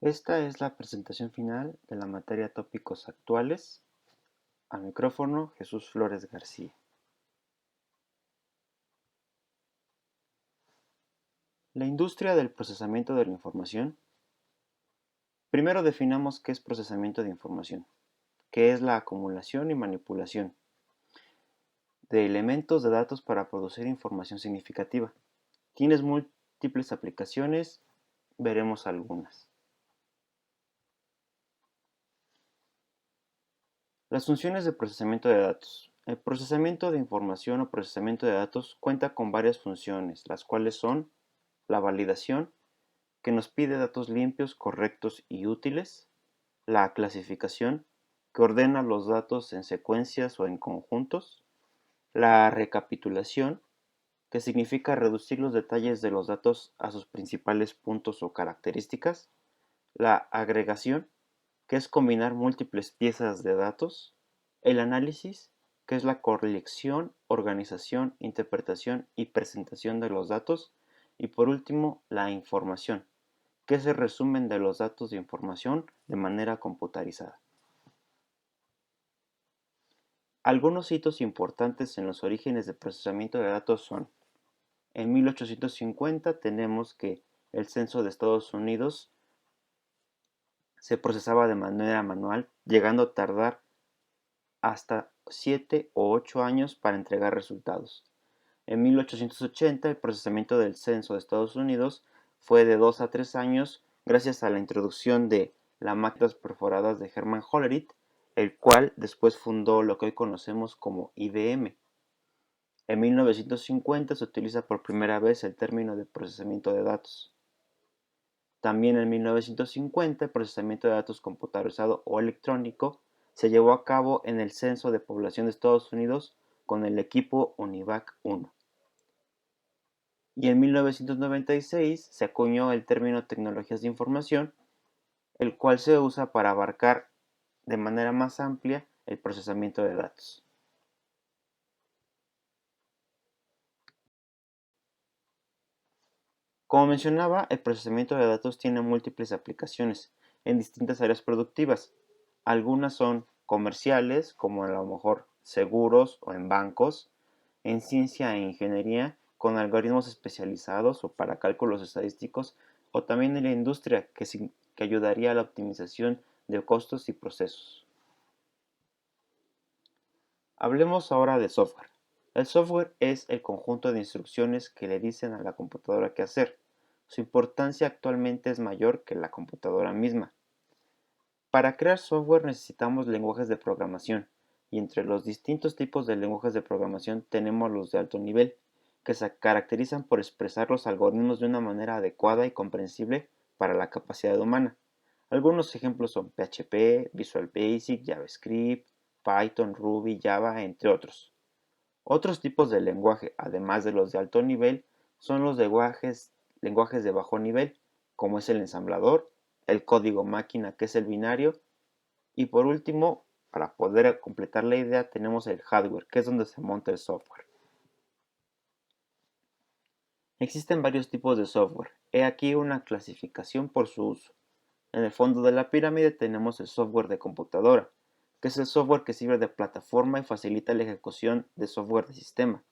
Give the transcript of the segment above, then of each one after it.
Esta es la presentación final de la materia Tópicos Actuales. Al micrófono, Jesús Flores García. La industria del procesamiento de la información. Primero definamos qué es procesamiento de información, qué es la acumulación y manipulación de elementos de datos para producir información significativa. Tiene múltiples aplicaciones, veremos algunas. Las funciones de procesamiento de datos. El procesamiento de información o procesamiento de datos cuenta con varias funciones, las cuales son la validación, que nos pide datos limpios, correctos y útiles; la clasificación, que ordena los datos en secuencias o en conjuntos; la recapitulación, que significa reducir los detalles de los datos a sus principales puntos o características; la agregación, que es combinar múltiples piezas de datos; el análisis, que es la colección, organización, interpretación y presentación de los datos; y por último, la información, que es el resumen de los datos de información de manera computarizada. Algunos hitos importantes en los orígenes del procesamiento de datos son: en 1850 tenemos que el censo de Estados Unidos se procesaba de manera manual, llegando a tardar hasta 7 o 8 años para entregar resultados. En 1880 el procesamiento del censo de Estados Unidos fue de 2 a 3 años gracias a la introducción de las máquinas perforadas de Herman Hollerith, el cual después fundó lo que hoy conocemos como IBM. En 1950 se utiliza por primera vez el término de procesamiento de datos. También en 1950 el procesamiento de datos computarizado o electrónico se llevó a cabo en el Censo de Población de Estados Unidos con el equipo UNIVAC 1. Y en 1996 se acuñó el término tecnologías de información, el cual se usa para abarcar de manera más amplia el procesamiento de datos. Como mencionaba, el procesamiento de datos tiene múltiples aplicaciones en distintas áreas productivas. Algunas son comerciales, como a lo mejor seguros o en bancos; en ciencia e ingeniería, con algoritmos especializados o para cálculos estadísticos; o también en la industria, que ayudaría a la optimización de costos y procesos. Hablemos ahora de software. El software es el conjunto de instrucciones que le dicen a la computadora qué hacer. Su importancia actualmente es mayor que la computadora misma. Para crear software necesitamos lenguajes de programación, y entre los distintos tipos de lenguajes de programación tenemos los de alto nivel, que se caracterizan por expresar los algoritmos de una manera adecuada y comprensible para la capacidad humana. Algunos ejemplos son PHP, Visual Basic, JavaScript, Python, Ruby, Java, entre otros. Otros tipos de lenguaje, además de los de alto nivel, son los lenguajes de bajo nivel, como es el ensamblador, el código máquina, que es el binario, y por último, para poder completar la idea, tenemos el hardware, que es donde se monta el software. Existen varios tipos de software. He aquí una clasificación por su uso. En el fondo de la pirámide tenemos el software de computadora, que es el software que sirve de plataforma y facilita la ejecución de software de sistema.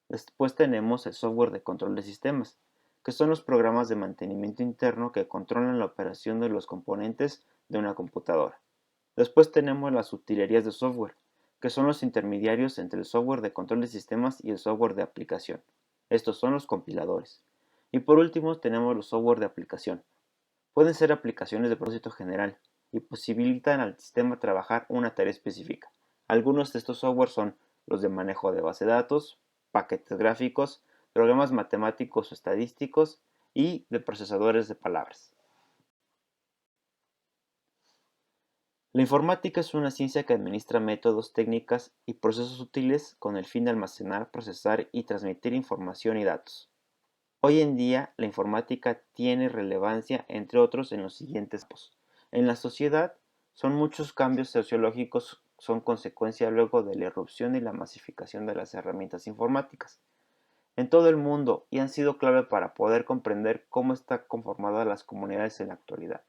Después tenemos el software de control de sistemas, que son los programas de mantenimiento interno que controlan la operación de los componentes de una computadora. Después tenemos las utilerías de software, que son los intermediarios entre el software de control de sistemas y el software de aplicación. Estos son los compiladores. Y por último tenemos los software de aplicación. Pueden ser aplicaciones de propósito general y posibilitan al sistema trabajar una tarea específica. Algunos de estos software son los de manejo de base de datos, paquetes gráficos, programas matemáticos o estadísticos y de procesadores de palabras. La informática es una ciencia que administra métodos, técnicas y procesos útiles con el fin de almacenar, procesar y transmitir información y datos. Hoy en día, la informática tiene relevancia, entre otros, en los siguientes campos. En la sociedad, son muchos cambios sociológicos son consecuencia luego de la irrupción y la masificación de las herramientas informáticas en todo el mundo, y han sido clave para poder comprender cómo están conformadas las comunidades en la actualidad.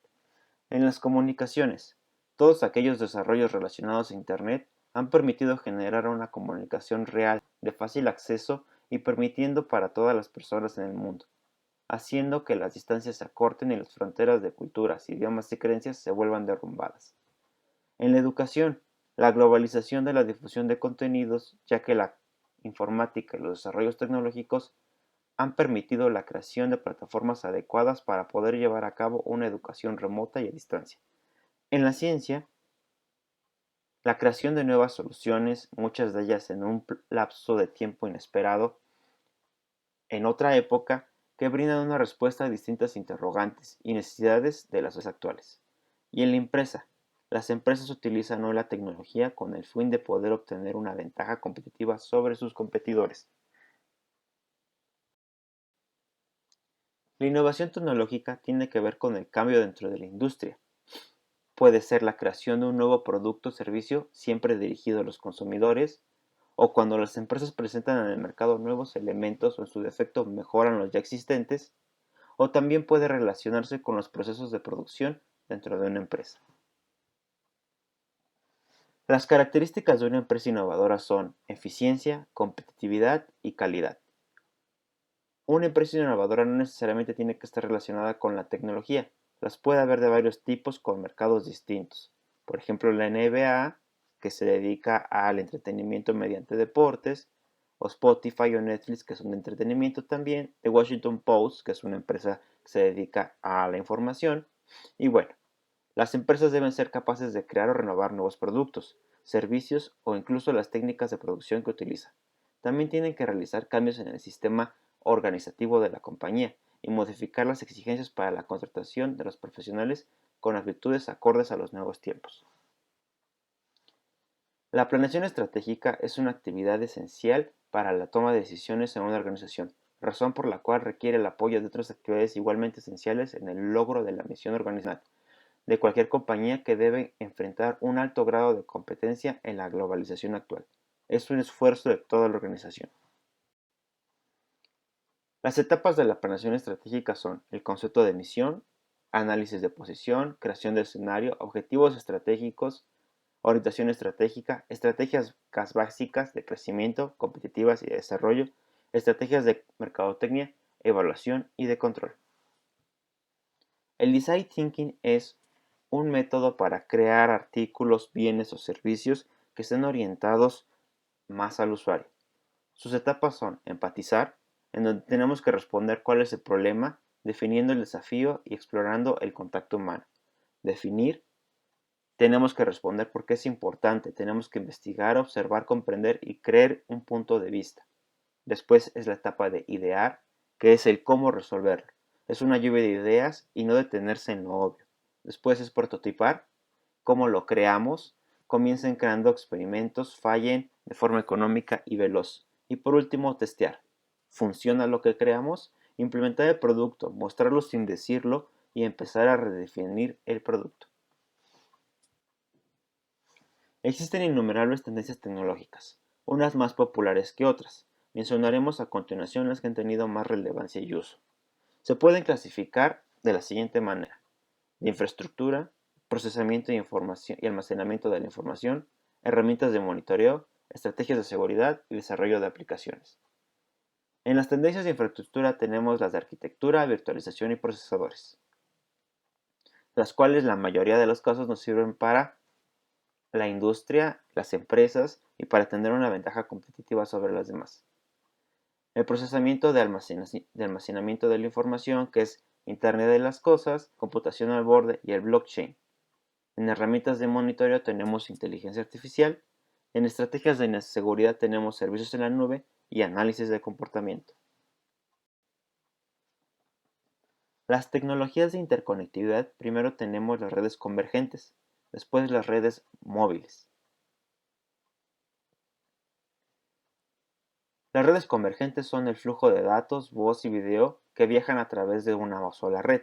En las comunicaciones, todos aquellos desarrollos relacionados a Internet han permitido generar una comunicación real, de fácil acceso y permitiendo para todas las personas en el mundo, haciendo que las distancias se acorten y las fronteras de culturas, idiomas y creencias se vuelvan derrumbadas. En la educación, la globalización de la difusión de contenidos, ya que la informática y los desarrollos tecnológicos han permitido la creación de plataformas adecuadas para poder llevar a cabo una educación remota y a distancia. En la ciencia, la creación de nuevas soluciones, muchas de ellas en un lapso de tiempo inesperado, en otra época, que brindan una respuesta a distintas interrogantes y necesidades de las sociedades actuales. Y en la empresa, las empresas utilizan hoy la tecnología con el fin de poder obtener una ventaja competitiva sobre sus competidores. La innovación tecnológica tiene que ver con el cambio dentro de la industria. Puede ser la creación de un nuevo producto o servicio siempre dirigido a los consumidores, o cuando las empresas presentan en el mercado nuevos elementos o en su defecto mejoran los ya existentes, o también puede relacionarse con los procesos de producción dentro de una empresa. Las características de una empresa innovadora son eficiencia, competitividad y calidad. Una empresa innovadora no necesariamente tiene que estar relacionada con la tecnología, las puede haber de varios tipos con mercados distintos. Por ejemplo, la NBA, que se dedica al entretenimiento mediante deportes, o Spotify o Netflix, que son de entretenimiento también, The Washington Post, que es una empresa que se dedica a la información. Y bueno, las empresas deben ser capaces de crear o renovar nuevos productos, servicios o incluso las técnicas de producción que utilizan. También tienen que realizar cambios en el sistema organizativo de la compañía y modificar las exigencias para la contratación de los profesionales con actitudes acordes a los nuevos tiempos. La planeación estratégica es una actividad esencial para la toma de decisiones en una organización, razón por la cual requiere el apoyo de otras actividades igualmente esenciales en el logro de la misión organizacional de cualquier compañía que debe enfrentar un alto grado de competencia en la globalización actual. Es un esfuerzo de toda la organización. Las etapas de la planeación estratégica son el concepto de misión, análisis de posición, creación de escenario, objetivos estratégicos, orientación estratégica, estrategias básicas de crecimiento, competitivas y de desarrollo, estrategias de mercadotecnia, evaluación y de control. El design thinking es un método para crear artículos, bienes o servicios que estén orientados más al usuario. Sus etapas son empatizar, en donde tenemos que responder cuál es el problema, definiendo el desafío y explorando el contacto humano. Definir, tenemos que responder por qué es importante, tenemos que investigar, observar, comprender y creer un punto de vista. Después es la etapa de idear, que es el cómo resolverlo. Es una lluvia de ideas y no detenerse en lo obvio. Después es prototipar, cómo lo creamos, comiencen creando experimentos, fallen de forma económica y veloz. Y por último, testear. ¿Funciona lo que creamos? Implementar el producto, mostrarlo sin decirlo y empezar a redefinir el producto. Existen innumerables tendencias tecnológicas, unas más populares que otras. Mencionaremos a continuación las que han tenido más relevancia y uso. Se pueden clasificar de la siguiente manera: de infraestructura, procesamiento de información y almacenamiento de la información, herramientas de monitoreo, estrategias de seguridad y desarrollo de aplicaciones. En las tendencias de infraestructura tenemos las de arquitectura, virtualización y procesadores, las cuales la mayoría de los casos nos sirven para la industria, las empresas y para tener una ventaja competitiva sobre las demás. El procesamiento de almacenamiento de la información, que es Internet de las Cosas, computación al borde y el blockchain. En herramientas de monitoreo tenemos inteligencia artificial. En estrategias de seguridad tenemos servicios en la nube y análisis de comportamiento. Las tecnologías de interconectividad, primero tenemos las redes convergentes, después las redes móviles. Las redes convergentes son el flujo de datos, voz y video que viajan a través de una sola red.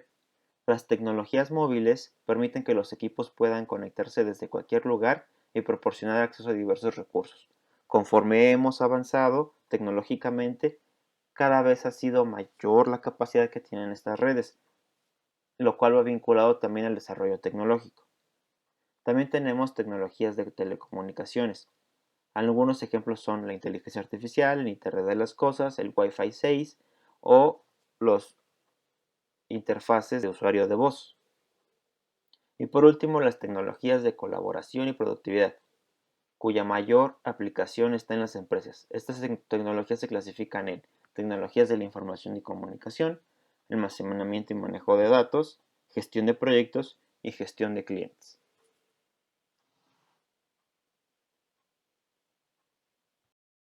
Las tecnologías móviles permiten que los equipos puedan conectarse desde cualquier lugar y proporcionar acceso a diversos recursos. Conforme hemos avanzado tecnológicamente, cada vez ha sido mayor la capacidad que tienen estas redes. lo cual va vinculado también al desarrollo tecnológico. También tenemos tecnologías de telecomunicaciones. Algunos ejemplos son la inteligencia artificial, el Internet de las Cosas, el Wi-Fi 6 o los interfaces de usuario de voz. Y por último, las tecnologías de colaboración y productividad, cuya mayor aplicación está en las empresas. Estas tecnologías se clasifican en tecnologías de la información y comunicación, almacenamiento y manejo de datos, gestión de proyectos y gestión de clientes.